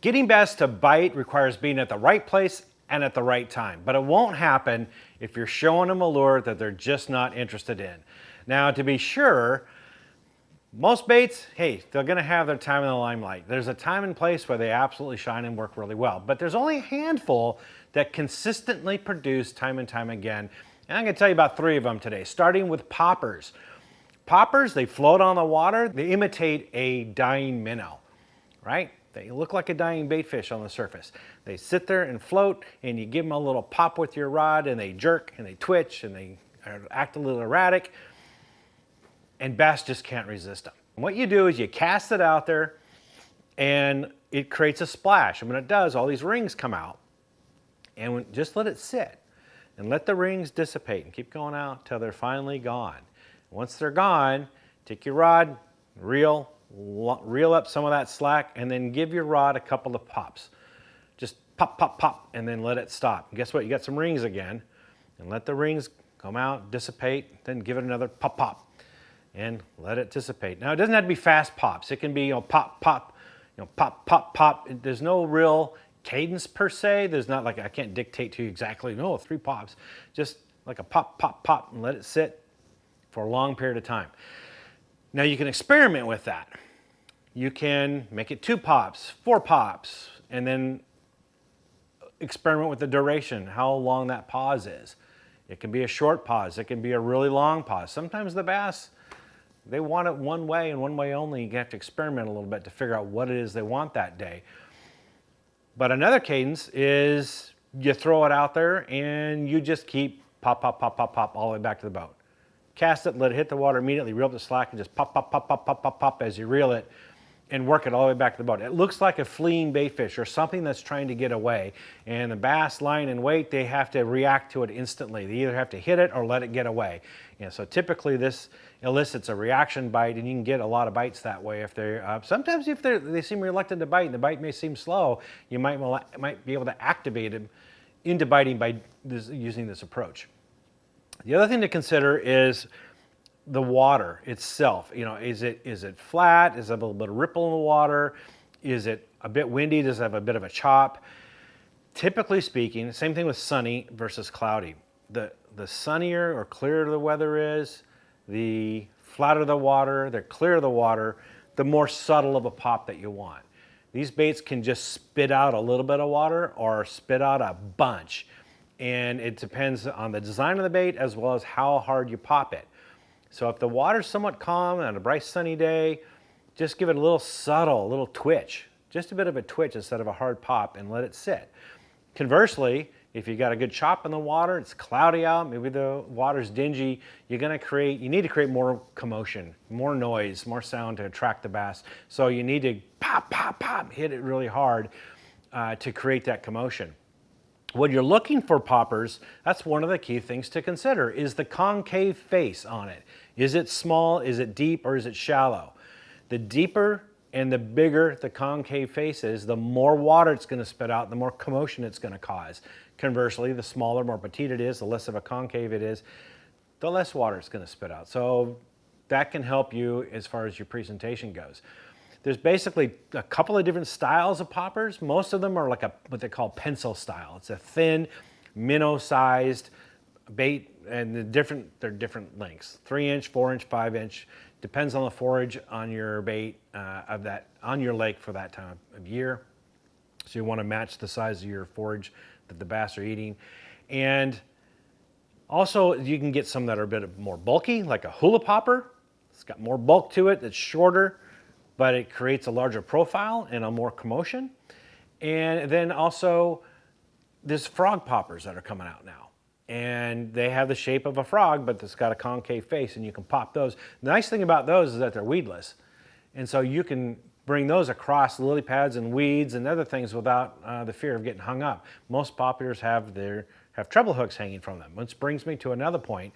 Getting bass to bite requires being at the right place and at the right time, but it won't happen if you're showing them a lure that they're just not interested in. Now, to be sure, most baits, hey, they're gonna have their time in the limelight. There's a time and place where they absolutely shine and work really well, but there's only a handful that consistently produce time and time again. And I'm gonna tell you about 3 of them today, starting with poppers. Poppers, they float on the water. They imitate a dying minnow, right? They look like a dying baitfish on the surface. They sit there and float, and you give them a little pop with your rod, and they jerk, and they twitch, and they act a little erratic, and bass just can't resist them. And what you do is you cast it out there, and it creates a splash. And when it does, all these rings come out, and just let it sit, and let the rings dissipate, and keep going out till they're finally gone. Once they're gone, take your rod, reel up some of that slack, and then give your rod a couple of pops. Just pop, pop, pop, and then let it stop. And guess what? You got some rings again, and let the rings come out, dissipate, then give it another pop, pop, and let it dissipate. Now, it doesn't have to be fast pops. It can be, pop, pop, pop, pop, pop. There's no real cadence per se. There's not like, I can't dictate to you exactly, no, 3 pops. Just like a pop, pop, pop, and let it sit for a long period of time. Now, you can experiment with that. You can make it 2 pops, 4 pops, and then experiment with the duration, how long that pause is. It can be a short pause. It can be a really long pause. Sometimes the bass, they want it one way and one way only. You have to experiment a little bit to figure out what it is they want that day. But another cadence is you throw it out there and you just keep pop, pop, pop, pop, pop all the way back to the boat. Cast it, let it hit the water immediately, reel up the slack, and just pop, pop, pop, pop, pop, pop, pop as you reel it, and work it all the way back to the boat. It looks like a fleeing baitfish or something that's trying to get away. And the bass lying in wait, they have to react to it instantly. They either have to hit it or let it get away. So typically this elicits a reaction bite, and you can get a lot of bites that way. If they're sometimes if they seem reluctant to bite and the bite may seem slow, you might be able to activate them into biting by using this approach. The other thing to consider is the water itself. Is it flat? Is there a little bit of ripple in the water? Is it a bit windy? Does it have a bit of a chop? Typically speaking, same thing with sunny versus cloudy. The sunnier or clearer the weather is, the flatter the water, the clearer the water, the more subtle of a pop that you want. These baits can just spit out a little bit of water or spit out a bunch. And it depends on the design of the bait as well as how hard you pop it. So if the water's somewhat calm on a bright sunny day, just give it a little subtle, a little twitch, just a bit of a twitch instead of a hard pop, and let it sit. Conversely, if you got a good chop in the water, it's cloudy out, maybe the water's dingy, you need to create more commotion, more noise, more sound to attract the bass. So you need to pop, pop, pop, hit it really hard to create that commotion. When you're looking for poppers, that's one of the key things to consider, is the concave face on it. Is it small, is it deep, or is it shallow? The deeper and the bigger the concave face is, the more water it's going to spit out, the more commotion it's going to cause. Conversely, the smaller, more petite it is, the less of a concave it is, the less water it's going to spit out. So that can help you as far as your presentation goes. There's basically a couple of different styles of poppers. Most of them are like what they call pencil style. It's a thin, minnow-sized bait, and they're different lengths. 3-inch, 4-inch, 5-inch. Depends on the forage on your bait on your lake for that time of year. So you want to match the size of your forage that the bass are eating. And also you can get some that are a bit more bulky, like a hula popper. It's got more bulk to it, it's shorter, but it creates a larger profile and a more commotion. And then also there's frog poppers that are coming out now. And they have the shape of a frog, but it's got a concave face, and you can pop those. The nice thing about those is that they're weedless. And so you can bring those across lily pads and weeds and other things without the fear of getting hung up. Most poppers have treble hooks hanging from them, which brings me to another point.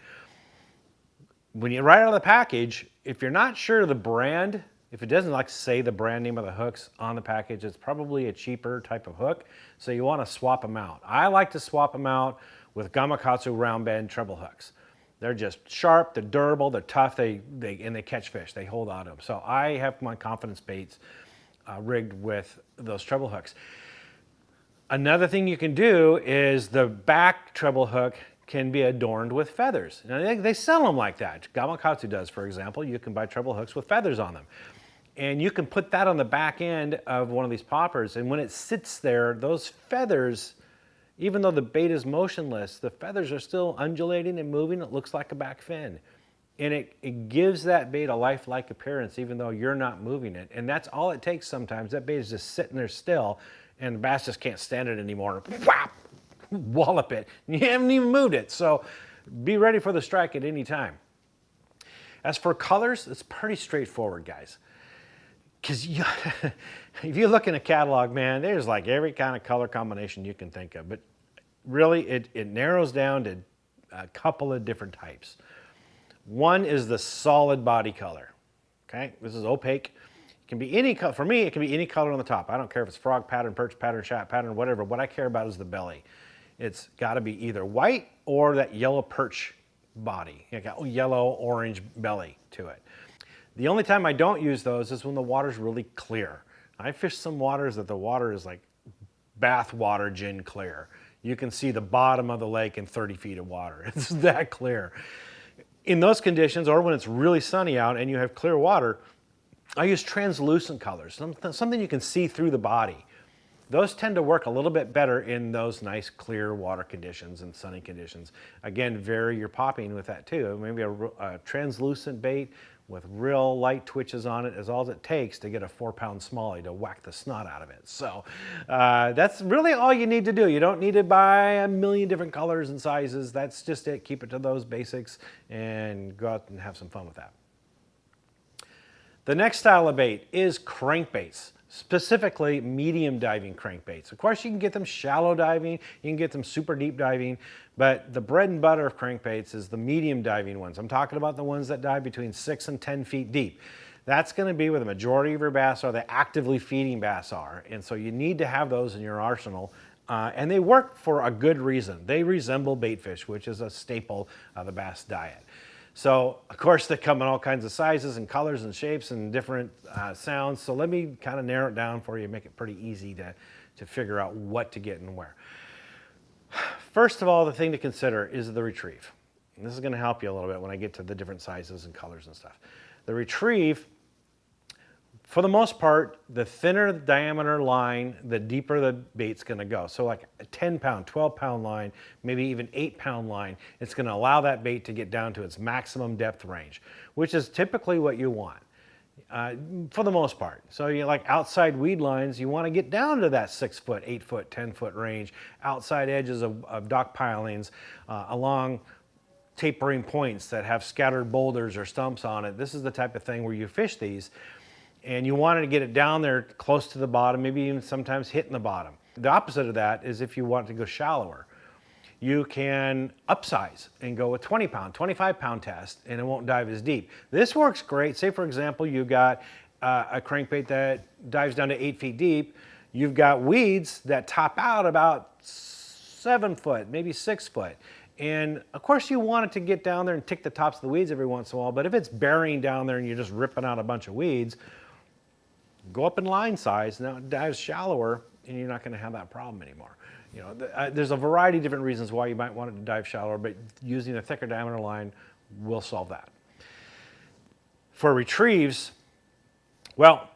When you right out of the package, if you're not sure of the brand, if it doesn't say the brand name of the hooks on the package, it's probably a cheaper type of hook. So you want to swap them out. I like to swap them out with Gamakatsu round bend treble hooks. They're just sharp, they're durable, they're tough, and they catch fish. They hold on to them. So I have my confidence baits rigged with those treble hooks. Another thing you can do is the back treble hook can be adorned with feathers. Now, they sell them like that. Gamakatsu does, for example. You can buy treble hooks with feathers on them. And you can put that on the back end of one of these poppers, and when it sits there, those feathers, even though the bait is motionless, the feathers are still undulating and moving. It looks like a back fin. And it gives that bait a lifelike appearance, even though you're not moving it. And that's all it takes sometimes. That bait is just sitting there still, and the bass just can't stand it anymore. Whap! Wallop it. You haven't even moved it. So be ready for the strike at any time. As for colors, it's pretty straightforward, guys. Because if you look in a catalog, man, there's like every kind of color combination you can think of. But really, it narrows down to a couple of different types. One is the solid body color. Okay, this is opaque. It can be any color. For me, it can be any color on the top. I don't care if it's frog pattern, perch pattern, shad pattern, whatever. What I care about is the belly. It's got to be either white or that yellow perch body. You got yellow, orange belly to it. The only time I don't use those is when the water's really clear. I fish some waters that the water is like bath water gin clear. You can see the bottom of the lake in 30 feet of water. It's that clear. In those conditions, or when it's really sunny out and you have clear water, I use translucent colors, something you can see through the body. Those tend to work a little bit better in those nice clear water conditions and sunny conditions. Again, vary your popping with that too. Maybe a translucent bait with real light twitches on it is all it takes to get a 4-pound smallie to whack the snot out of it. So that's really all you need to do. You don't need to buy a million different colors and sizes. That's just it. Keep it to those basics and go out and have some fun with that. The next style of bait is crankbaits, specifically medium diving crankbaits. Of course, you can get them shallow diving, you can get them super deep diving, but the bread and butter of crankbaits is the medium diving ones. I'm talking about the ones that dive between 6 and 10 feet deep. That's going to be where the majority of your bass are, the actively feeding bass are, and so you need to have those in your arsenal. And they work for a good reason. They resemble baitfish, which is a staple of the bass diet. So, of course, they come in all kinds of sizes and colors and shapes and different sounds. So let me kind of narrow it down for you, make it pretty easy to figure out what to get and where. First of all, the thing to consider is the retrieve. And this is going to help you a little bit when I get to the different sizes and colors and stuff. The retrieve, for the most part, the thinner the diameter line, the deeper the bait's going to go. So like a 10-pound, 12-pound line, maybe even 8-pound line, it's going to allow that bait to get down to its maximum depth range, which is typically what you want for the most part. So you like outside weed lines, you want to get down to that 6-foot, 8-foot, 10-foot range, outside edges of dock pilings, along tapering points that have scattered boulders or stumps on it. This is the type of thing where you fish these. And you wanted to get it down there close to the bottom, maybe even sometimes hitting the bottom. The opposite of that is if you want to go shallower. You can upsize and go with 20-pound, 25-pound test, and it won't dive as deep. This works great. Say, for example, you've got a crankbait that dives down to 8 feet deep. You've got weeds that top out about 7 foot, maybe 6 foot. And of course you want it to get down there and tick the tops of the weeds every once in a while, but if it's burying down there and you're just ripping out a bunch of weeds, go up in line size. Now it dives shallower and you're not going to have that problem anymore. You know, there's a variety of different reasons why you might want it to dive shallower, but using a thicker diameter line will solve that. For retrieves, well,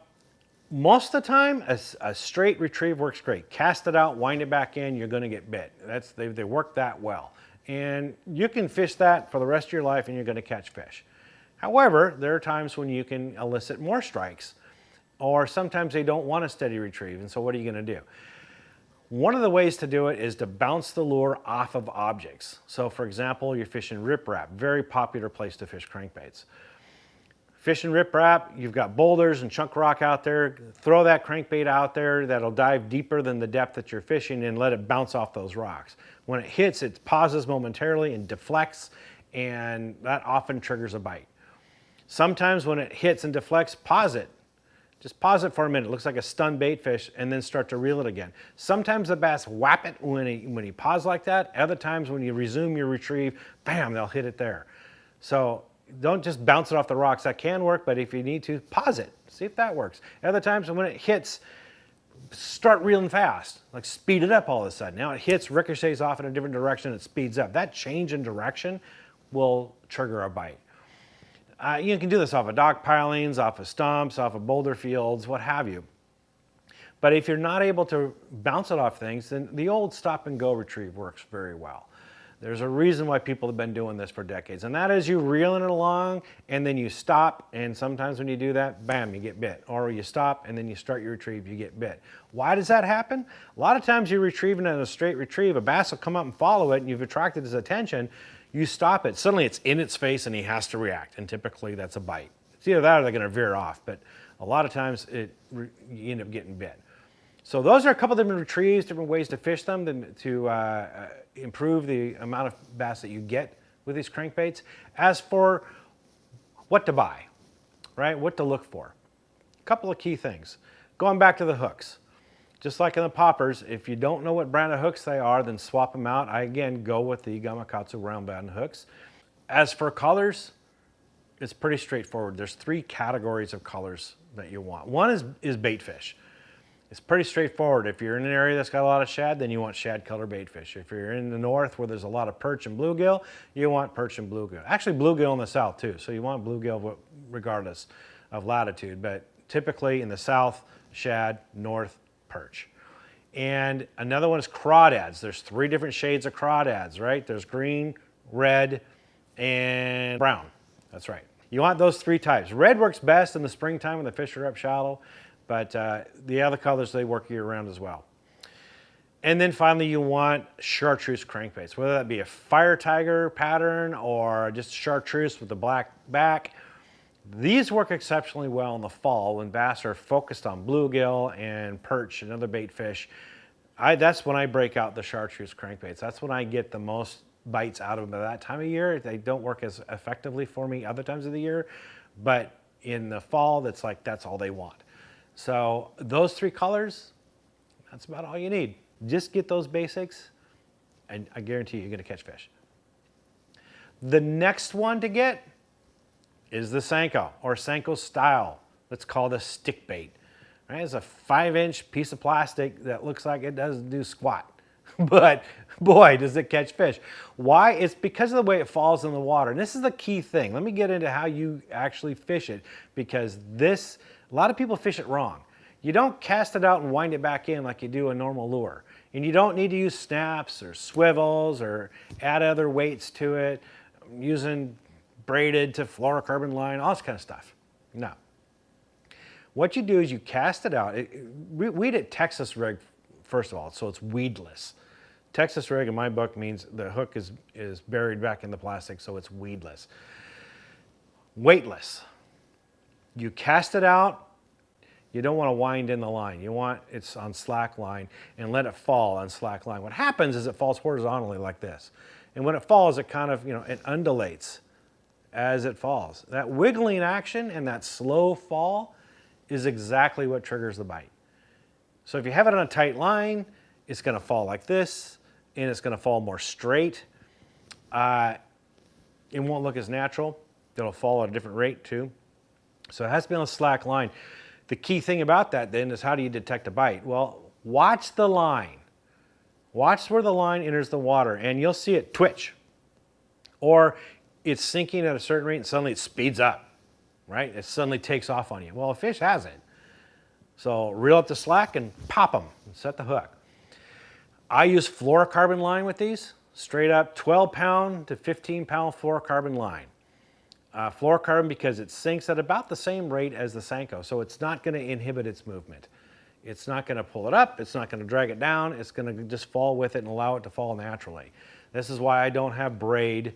most of the time a straight retrieve works great. Cast it out, wind it back in, you're going to get bit. They work that well. And you can fish that for the rest of your life and you're going to catch fish. However, there are times when you can elicit more strikes, or sometimes they don't want a steady retrieve, and so what are you going to do? One of the ways to do it is to bounce the lure off of objects. So for example, you're fishing riprap, very popular place to fish crankbaits. Fishing riprap, you've got boulders and chunk rock out there, throw that crankbait out there that'll dive deeper than the depth that you're fishing and let it bounce off those rocks. When it hits, it pauses momentarily and deflects, and that often triggers a bite. Sometimes when it hits and deflects, pause it. Just pause it for a minute. It looks like a stunned baitfish, and then start to reel it again. Sometimes the bass whap it when he paused like that. Other times when you resume your retrieve, bam, they'll hit it there. So don't just bounce it off the rocks. That can work, but if you need to, pause it. See if that works. Other times when it hits, start reeling fast, like speed it up all of a sudden. Now it hits, ricochets off in a different direction, it speeds up. That change in direction will trigger a bite. You can do this off of dock pilings, off of stumps, off of boulder fields, what have you. But if you're not able to bounce it off things, then the old stop and go retrieve works very well. There's a reason why people have been doing this for decades, and that is you reeling it along and then you stop, and sometimes when you do that, bam, you get bit. Or you stop and then you start your retrieve, you get bit. Why does that happen? A lot of times you're retrieving in a straight retrieve, a bass will come up and follow it, and you've attracted his attention, you stop it, suddenly it's in its face and he has to react, and typically that's a bite. It's either that or they're gonna veer off, but a lot of times you end up getting bit. So those are a couple different retrieves, different ways to fish them to improve the amount of bass that you get with these crankbaits. As for what to buy, right? What to look for. A couple of key things. Going back to the hooks. Just like in the poppers, if you don't know what brand of hooks they are, then swap them out. I, again, go with the Gamakatsu round band hooks. As for colors, it's pretty straightforward. There's 3 categories of colors that you want. One is bait fish. It's pretty straightforward. If you're in an area that's got a lot of shad, then you want shad color bait fish. If you're in the north where there's a lot of perch and bluegill, you want perch and bluegill. Actually, bluegill in the south too, so you want bluegill regardless of latitude. But typically in the south, shad, north, perch. And another one is crawdads. There's 3 different shades of crawdads, right? There's green, red, and brown. That's right. You want those 3 types. Red works best in the springtime when the fish are up shallow. But the other colors, they work year-round as well. And then finally, you want chartreuse crankbaits, whether that be a fire tiger pattern or just chartreuse with a black back. These work exceptionally well in the fall when bass are focused on bluegill and perch and other bait fish. That's when I break out the chartreuse crankbaits. That's when I get the most bites out of them at that time of year. They don't work as effectively for me other times of the year, but in the fall, that's all they want. So those 3 colors, that's about all you need. Just get those basics, and I guarantee you're gonna catch fish. The next one to get is the Senko, or Senko style. Let's call it a stick bait. Right? It's a 5-inch piece of plastic that looks like it doesn't do squat. But boy, does it catch fish. Why? It's because of the way it falls in the water. And this is the key thing. Let me get into how you actually fish it, because a lot of people fish it wrong. You don't cast it out and wind it back in like you do a normal lure. And you don't need to use snaps or swivels or add other weights to it, using braided to fluorocarbon line, all this kind of stuff. No. What you do is you cast it out. Weed it Texas rig, first of all, so it's weedless. Texas rig in my book means the hook is buried back in the plastic, so it's weedless. Weightless. You cast it out, you don't want to wind in the line. You want it's on slack line and let it fall on slack line. What happens is it falls horizontally like this. And when it falls, it kind of, it undulates as it falls. That wiggling action and that slow fall is exactly what triggers the bite. So if you have it on a tight line, it's going to fall like this, and it's going to fall more straight. It won't look as natural. It'll fall at a different rate too. So it has to be on a slack line. The key thing about that then is, how do you detect a bite? Well, watch the line. Watch where the line enters the water, and you'll see it twitch. Or it's sinking at a certain rate and suddenly it speeds up, right? It suddenly takes off on you. Well, a fish has it. So reel up the slack and pop them and set the hook. I use fluorocarbon line with these, straight up 12-pound to 15-pound fluorocarbon line. Fluorocarbon because it sinks at about the same rate as the Senko, so it's not going to inhibit its movement. It's not going to pull it up, it's not going to drag it down, it's going to just fall with it and allow it to fall naturally. This is why I don't have braid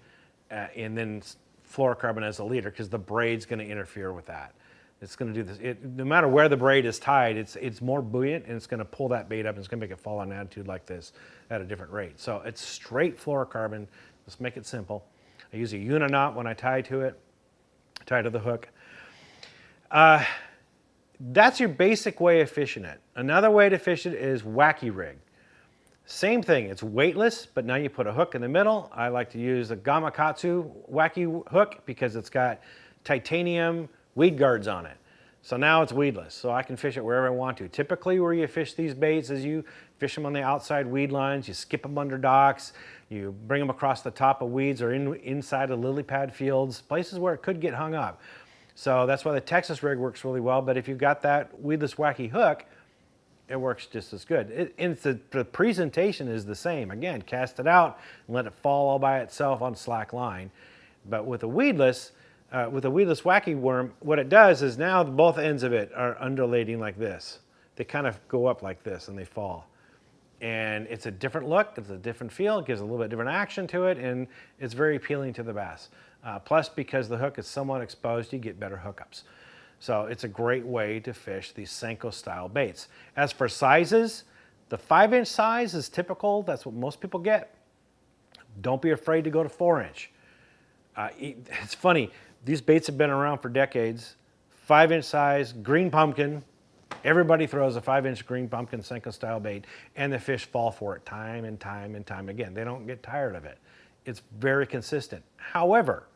and then fluorocarbon as a leader, because the braid's going to interfere with that. It's going to do this. No matter where the braid is tied, it's more buoyant, and it's going to pull that bait up, and it's going to make it fall on an attitude like this at a different rate. So it's straight fluorocarbon. Let's make it simple. I use a uniknot when I tie to it, tie to the hook. That's your basic way of fishing it. Another way to fish it is wacky rig. Same thing, it's weightless, but now you put a hook in the middle. I like to use the Gamakatsu wacky hook because it's got titanium weed guards on it. So now it's weedless, so I can fish it wherever I want to. Typically where you fish these baits is you fish them on the outside weed lines, you skip them under docks, you bring them across the top of weeds or inside of lily pad fields, places where it could get hung up. So that's why the Texas rig works really well, but if you've got that weedless wacky hook, it works just as good. The presentation is the same. Again, cast it out and let it fall all by itself on slack line. But with a weedless wacky worm, what it does is now both ends of it are undulating like this. They kind of go up like this and they fall. And it's a different look, it's a different feel, it gives a little bit different action to it, and it's very appealing to the bass. Plus, because the hook is somewhat exposed, you get better hookups. So it's a great way to fish these Senkos style baits. As for sizes, the 5-inch size is typical. That's what most people get. Don't be afraid to go to 4-inch. It's funny, these baits have been around for decades. 5-inch size, green pumpkin. Everybody throws a 5-inch green pumpkin Senkos style bait, and the fish fall for it time and time and time again. They don't get tired of it. It's very consistent. However,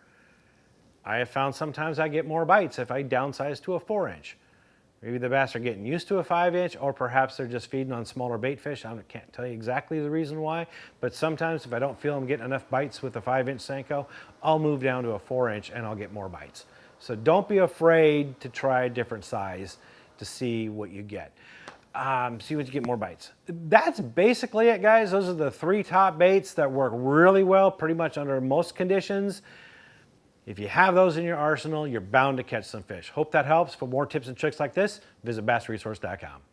I have found sometimes I get more bites if I downsize to a 4-inch. Maybe the bass are getting used to a 5-inch, or perhaps they're just feeding on smaller bait fish. I can't tell you exactly the reason why, but sometimes if I don't feel I'm getting enough bites with a 5-inch Senko, I'll move down to a 4-inch and I'll get more bites. So don't be afraid to try a different size to see what you get. See what you get more bites. That's basically it, guys. Those are the 3 top baits that work really well pretty much under most conditions. If you have those in your arsenal, you're bound to catch some fish. Hope that helps. For more tips and tricks like this, visit BassResource.com.